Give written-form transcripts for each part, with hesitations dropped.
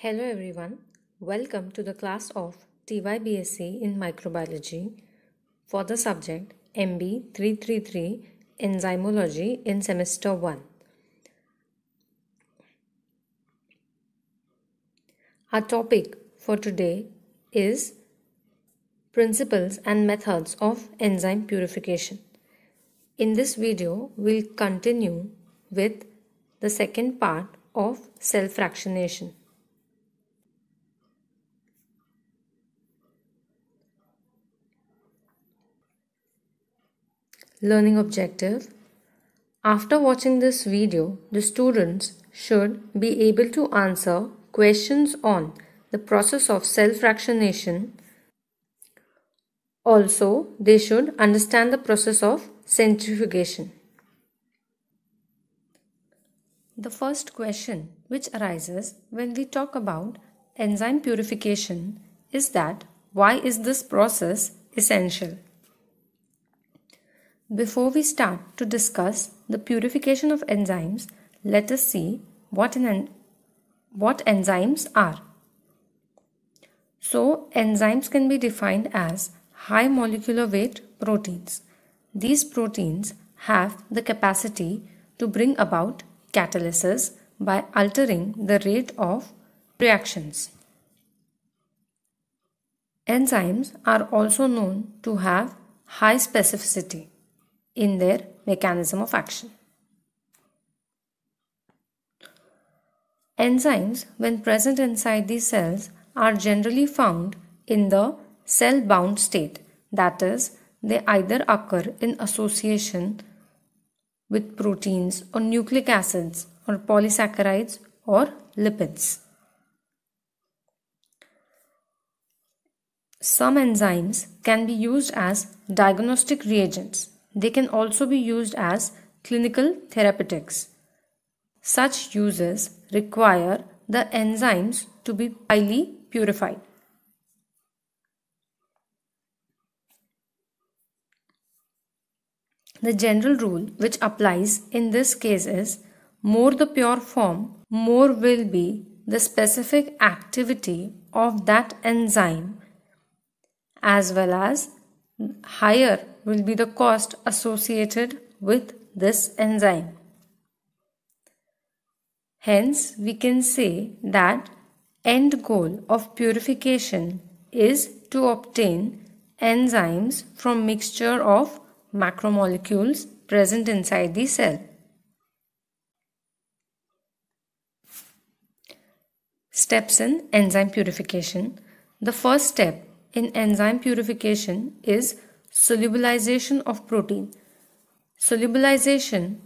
Hello everyone, welcome to the class of T.Y.B.Sc in Microbiology for the subject MB333 Enzymology in Semester 1. Our topic for today is Principles and Methods of Enzyme Purification. In this video, we'll continue with the second part of cell fractionation. Learning objective. After watching this video, the students should be able to answer questions on the process of cell fractionation. Also, they should understand the process of centrifugation. The first question which arises when we talk about enzyme purification is that why is this process essential? Before we start to discuss the purification of enzymes, let us see what enzymes are. So, enzymes can be defined as high molecular weight proteins. These proteins have the capacity to bring about catalysis by altering the rate of reactions. Enzymes are also known to have high specificity in their mechanism of action. Enzymes, when present inside these cells, are generally found in the cell-bound state. That is, they either occur in association with proteins or nucleic acids or polysaccharides or lipids. Some enzymes can be used as diagnostic reagents. They can also be used as clinical therapeutics. Such uses require the enzymes to be highly purified. The general rule which applies in this case is more the pure form, more will be the specific activity of that enzyme, as well as higher will be the cost associated with this enzyme. Hence, we can say that end goal of purification is to obtain enzymes from mixture of macromolecules present inside the cell. Steps in enzyme purification. The first step in enzyme purification is solubilization of protein. Solubilization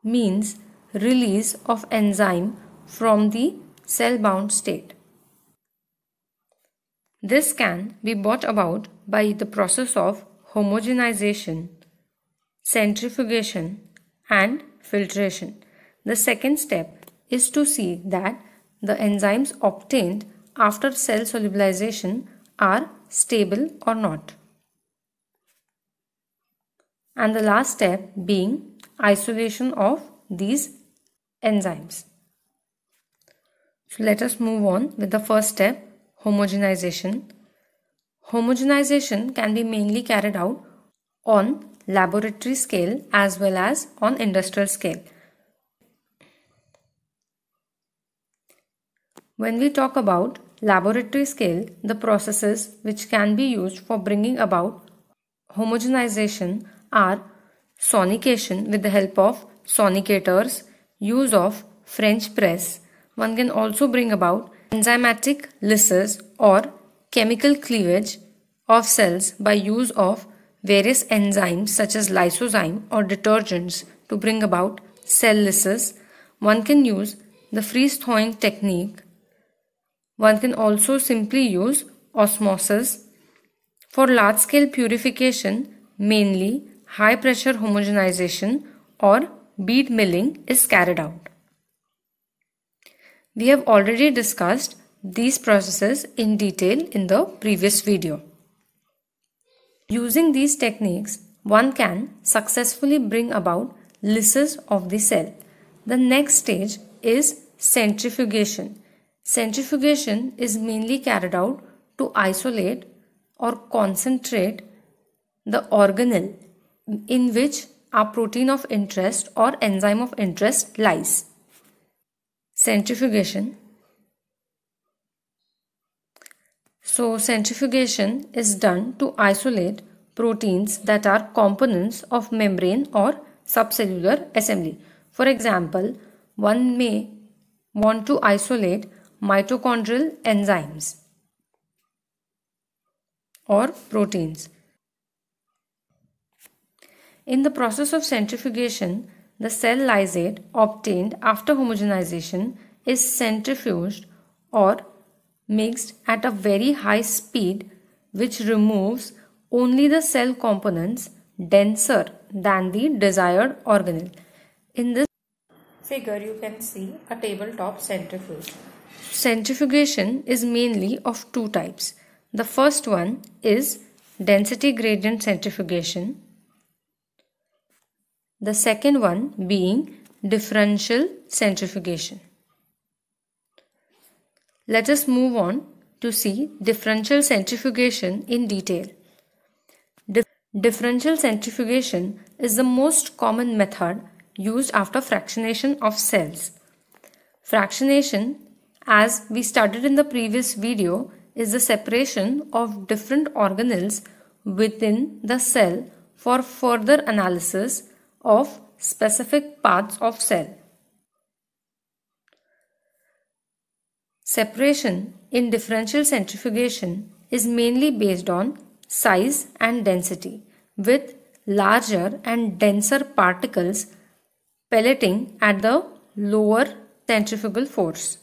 means release of enzyme from the cell-bound state. This can be brought about by the process of homogenization, centrifugation, and filtration. The second step is to see that the enzymes obtained after cell solubilization are stable or not. And the last step being isolation of these enzymes. So let us move on with the first step, homogenization. Homogenization can be mainly carried out on laboratory scale as well as on industrial scale. When we talk about laboratory scale, the processes which can be used for bringing about homogenization are sonication with the help of sonicators, use of French press. One can also bring about enzymatic lysis or chemical cleavage of cells by use of various enzymes such as lysozyme or detergents to bring about cell lysis. One can use the freeze-thawing technique. One can also simply use osmosis. For large-scale purification, mainly high-pressure homogenization or bead milling is carried out. We have already discussed these processes in detail in the previous video. Using these techniques, one can successfully bring about lysis of the cell. The next stage is centrifugation. Centrifugation is mainly carried out to isolate or concentrate the organelle in which a protein of interest or enzyme of interest lies. Centrifugation. So centrifugation is done to isolate proteins that are components of membrane or subcellular assembly. For example, one may want to isolate mitochondrial enzymes or proteins. In the process of centrifugation, the cell lysate obtained after homogenization is centrifuged or mixed at a very high speed, which removes only the cell components denser than the desired organelle. In this figure, you can see a tabletop centrifuge. Centrifugation is mainly of two types. The first one is density gradient centrifugation. The second one being differential centrifugation. Let us move on to see differential centrifugation in detail. Differential centrifugation is the most common method used after fractionation of cells. Fractionation, as we studied in the previous video, is the separation of different organelles within the cell for further analysis of specific parts of cell. Separation in differential centrifugation is mainly based on size and density, with larger and denser particles pelleting at the lower centrifugal force.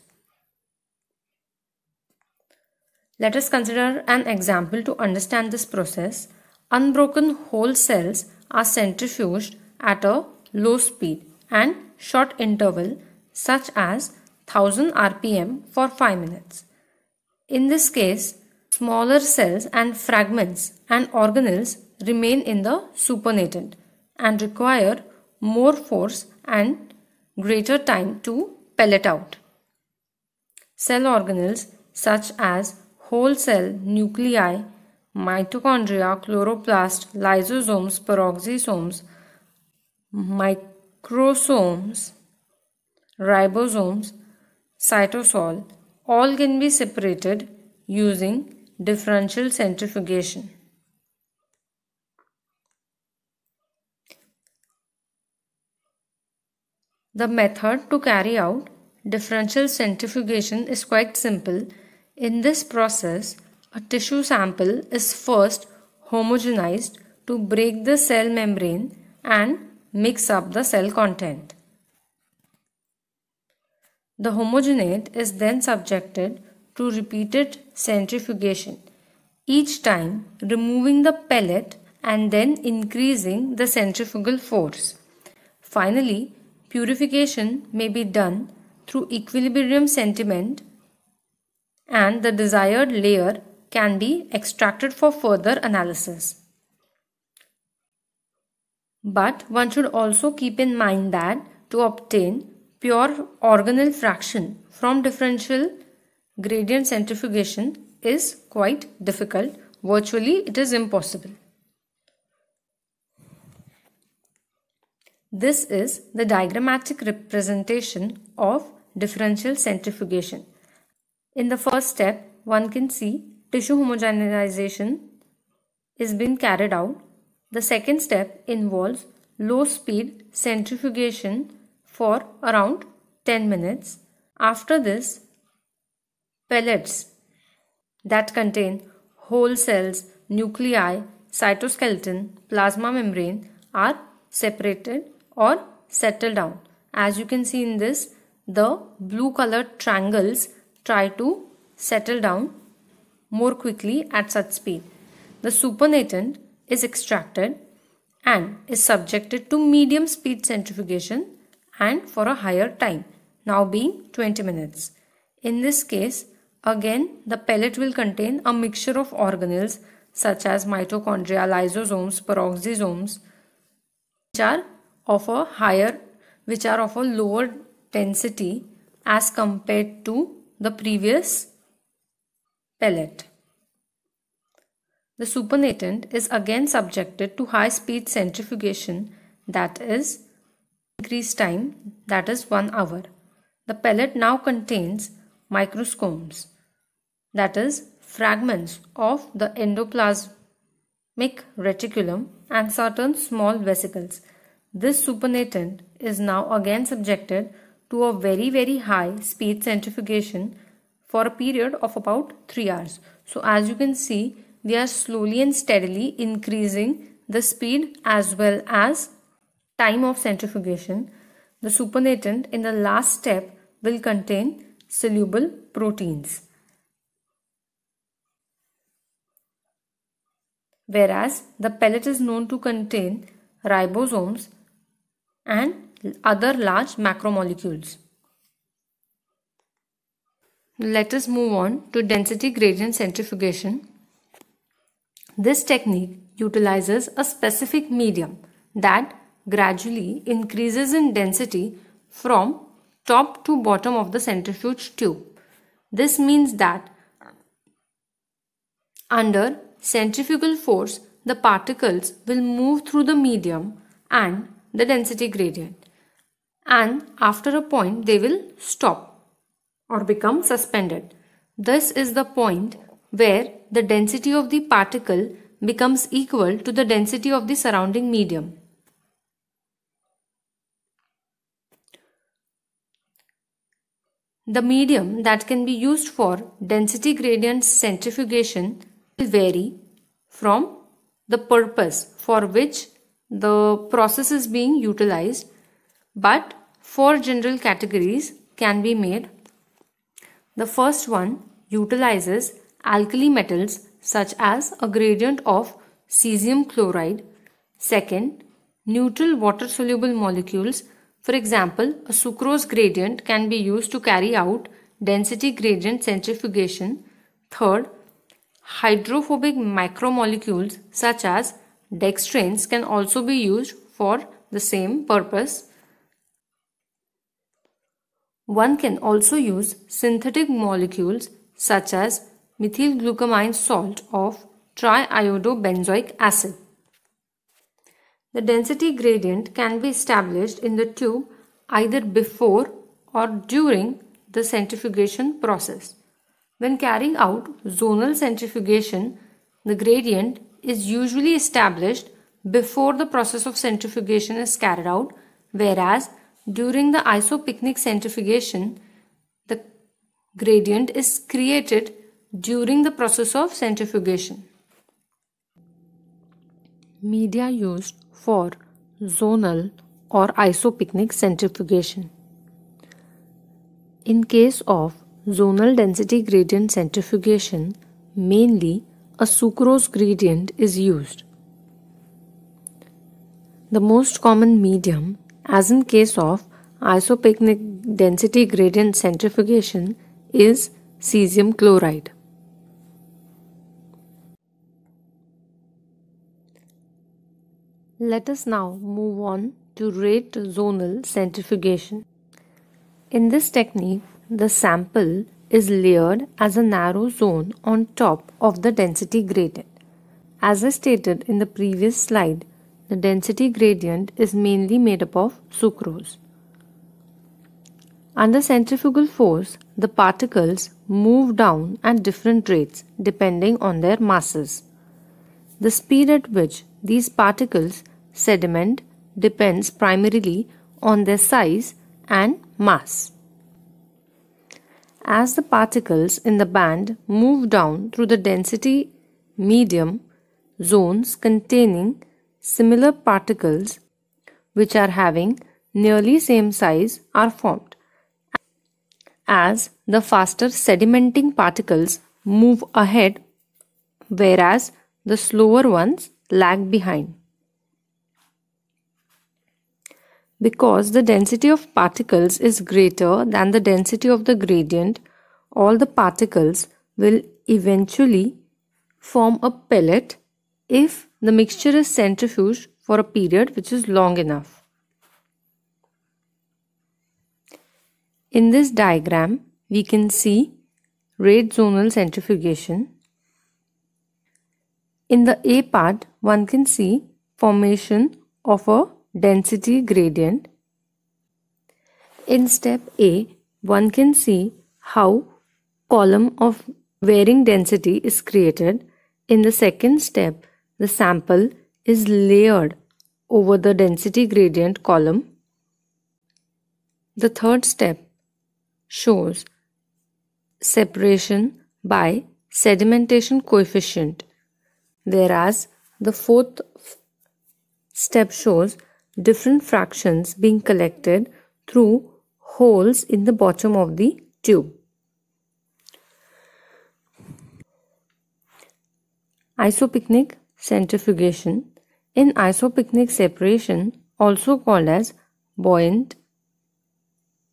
Let us consider an example to understand this process. Unbroken whole cells are centrifuged at a low speed and short interval, such as 1000 rpm for 5 minutes. In this case, smaller cells and fragments and organelles remain in the supernatant and require more force and greater time to pellet out. Cell organelles such as whole cell nuclei, mitochondria, chloroplast, lysosomes, peroxisomes, microsomes, ribosomes, cytosol, all can be separated using differential centrifugation. The method to carry out differential centrifugation is quite simple. In this process, a tissue sample is first homogenized to break the cell membrane and mix up the cell content. The homogenate is then subjected to repeated centrifugation, each time removing the pellet and then increasing the centrifugal force. Finally, purification may be done through equilibrium sentiment and the desired layer can be extracted for further analysis. But one should also keep in mind that to obtain pure organelle fraction from differential gradient centrifugation is quite difficult. Virtually, it is impossible. This is the diagrammatic representation of differential centrifugation. In the first step, one can see tissue homogenization is being carried out. The second step involves low speed centrifugation for around 10 minutes. After this, pellets that contain whole cells, nuclei, cytoskeleton, plasma membrane are separated or settled down. As you can see in this, the blue colored triangles try to settle down more quickly at such speed. The supernatant is extracted and is subjected to medium speed centrifugation and for a higher time, now being 20 minutes. In this case, again the pellet will contain a mixture of organelles such as mitochondria, lysosomes, peroxisomes, which are of a lower density as compared to the previous pellet. The supernatant is again subjected to high-speed centrifugation, that is increased time, that is 1 hour. The pellet now contains microscomes, that is fragments of the endoplasmic reticulum and certain small vesicles. This supernatant is now again subjected to a very high speed centrifugation for a period of about 3 hours. So as you can see, we are slowly and steadily increasing the speed as well as time of centrifugation. The supernatant in the last step will contain soluble proteins, whereas the pellet is known to contain ribosomes and other large macromolecules. Let us move on to density gradient centrifugation. This technique utilizes a specific medium that gradually increases in density from top to bottom of the centrifuge tube. This means that under centrifugal force, the particles will move through the medium and the density gradient, and after a point they will stop or become suspended. This is the point where the density of the particle becomes equal to the density of the surrounding medium. The medium that can be used for density gradient centrifugation will vary from the purpose for which the process is being utilized, but 4 general categories can be made. The first one utilizes alkali metals such as a gradient of cesium chloride. Second, neutral water soluble molecules. For example, a sucrose gradient can be used to carry out density gradient centrifugation. Third, hydrophobic macromolecules such as dextranes can also be used for the same purpose. One can also use synthetic molecules such as methylglucamine salt of triiodobenzoic acid. The density gradient can be established in the tube either before or during the centrifugation process. When carrying out zonal centrifugation, the gradient is usually established before the process of centrifugation is carried out, whereas during the isopycnic centrifugation, the gradient is created during the process of centrifugation. Media used for zonal or isopycnic centrifugation. In case of zonal density gradient centrifugation, mainly a sucrose gradient is used. The most common medium, as in case of isopycnic density gradient centrifugation, is cesium chloride. Let us now move on to rate zonal centrifugation. In this technique, the sample is layered as a narrow zone on top of the density gradient. As I stated in the previous slide, the density gradient is mainly made up of sucrose. Under centrifugal force, the particles move down at different rates depending on their masses. The speed at which these particles sediment depends primarily on their size and mass. As the particles in the band move down through the density medium, zones containing similar particles which are having nearly same size are formed, as the faster sedimenting particles move ahead, whereas the slower ones lag behind. Because the density of particles is greater than the density of the gradient, all the particles will eventually form a pellet if the mixture is centrifuged for a period which is long enough. In this diagram, we can see rate zonal centrifugation. In the A part, one can see formation of a density gradient. In step A, one can see how column of varying density is created. In the second step, the sample is layered over the density gradient column. The third step shows separation by sedimentation coefficient, whereas the fourth step shows different fractions being collected through holes in the bottom of the tube. Isopycnic centrifugation. In isopycnic separation, also called as buoyant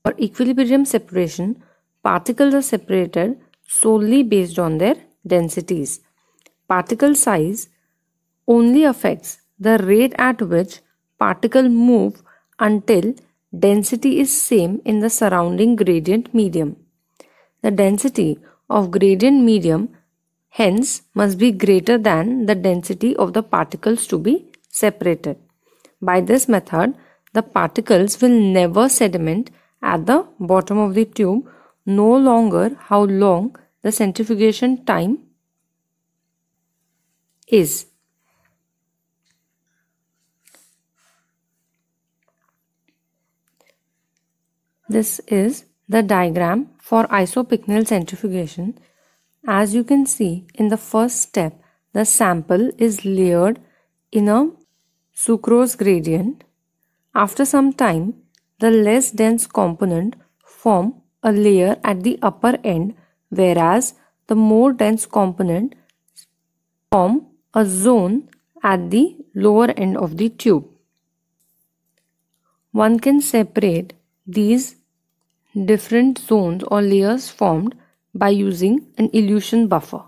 or equilibrium separation, particles are separated solely based on their densities. Particle size only affects the rate at which particles move until density is same in the surrounding gradient medium. The density of gradient medium hence must be greater than the density of the particles to be separated. By this method, the particles will never sediment at the bottom of the tube, no longer how long the centrifugation time is. This is the diagram for isopycnic centrifugation. As you can see, in the first step, the sample is layered in a sucrose gradient. After some time, the less dense component form a layer at the upper end, whereas the more dense component form a zone at the lower end of the tube. One can separate these different zones or layers formed by using an elution buffer.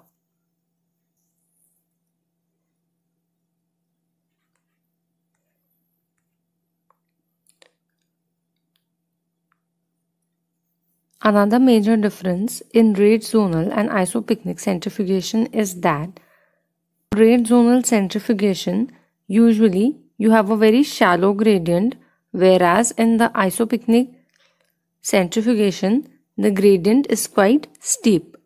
Another major difference in rate zonal and isopycnic centrifugation is that rate zonal centrifugation usually you have a very shallow gradient, whereas in the isopycnic centrifugation the gradient is quite steep.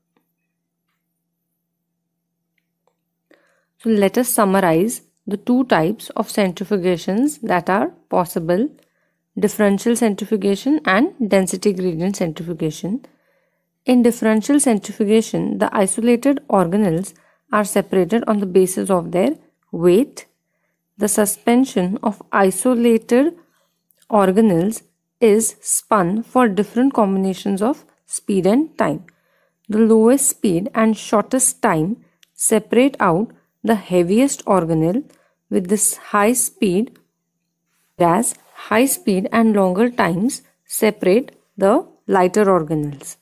So let us summarize the two types of centrifugations that are possible: differential centrifugation and density gradient centrifugation. In differential centrifugation, the isolated organelles are separated on the basis of their weight. The suspension of isolated organelles is spun for different combinations of speed and time. The lowest speed and shortest time separate out the heaviest organelle with this high speed, whereas high speed and longer times separate the lighter organelles.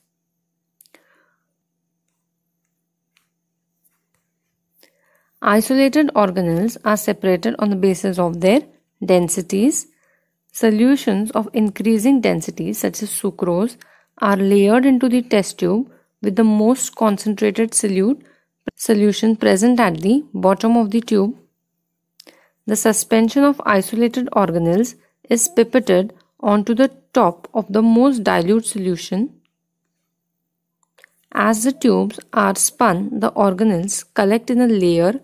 Isolated organelles are separated on the basis of their densities. Solutions of increasing densities such as sucrose are layered into the test tube with the most concentrated solution present at the bottom of the tube. The suspension of isolated organelles is pipetted onto the top of the most dilute solution. As the tubes are spun, the organelles collect in a layer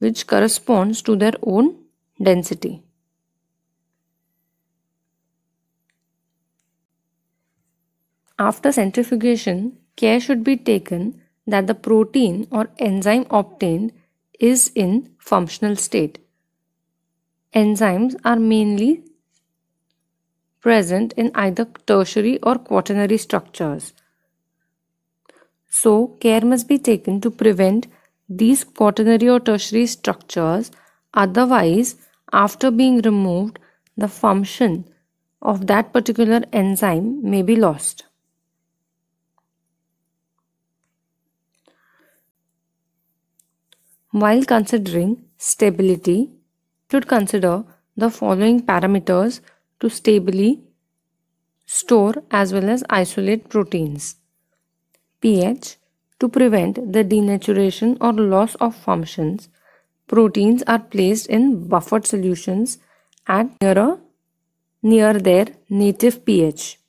which corresponds to their own density. After centrifugation, care should be taken that the protein or enzyme obtained is in functional state. Enzymes are mainly present in either tertiary or quaternary structures. So, care must be taken to prevent these quaternary or tertiary structures, otherwise, after being removed, the function of that particular enzyme may be lost. While considering stability, should consider the following parameters to stably store as well as isolate proteins. pH. To prevent the denaturation or loss of functions, proteins are placed in buffered solutions at near their native pH.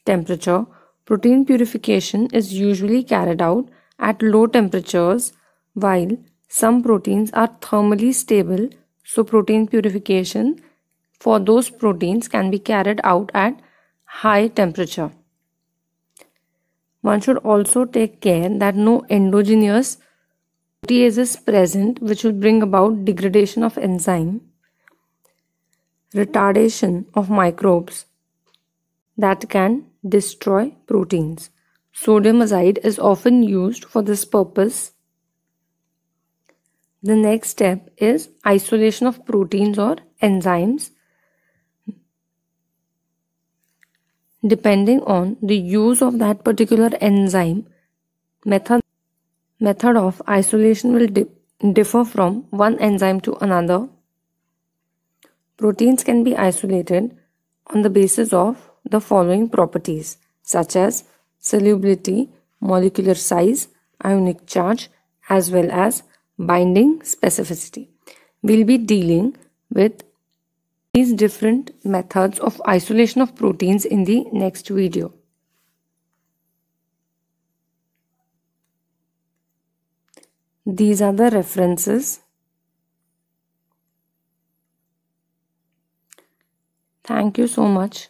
Temperature. Protein purification is usually carried out at low temperatures, while some proteins are thermally stable, so protein purification for those proteins can be carried out at high temperature. One should also take care that no endogenous protease is present, which will bring about degradation of enzyme, retardation of microbes that can destroy proteins. Sodium azide is often used for this purpose. The next step is isolation of proteins or enzymes. Depending on the use of that particular enzyme, method of isolation will differ from one enzyme to another. Proteins can be isolated on the basis of the following properties, such as solubility, molecular size, ionic charge, as well as binding specificity. We'll be dealing with these different methods of isolation of proteins in the next video. These are the references. Thank you so much.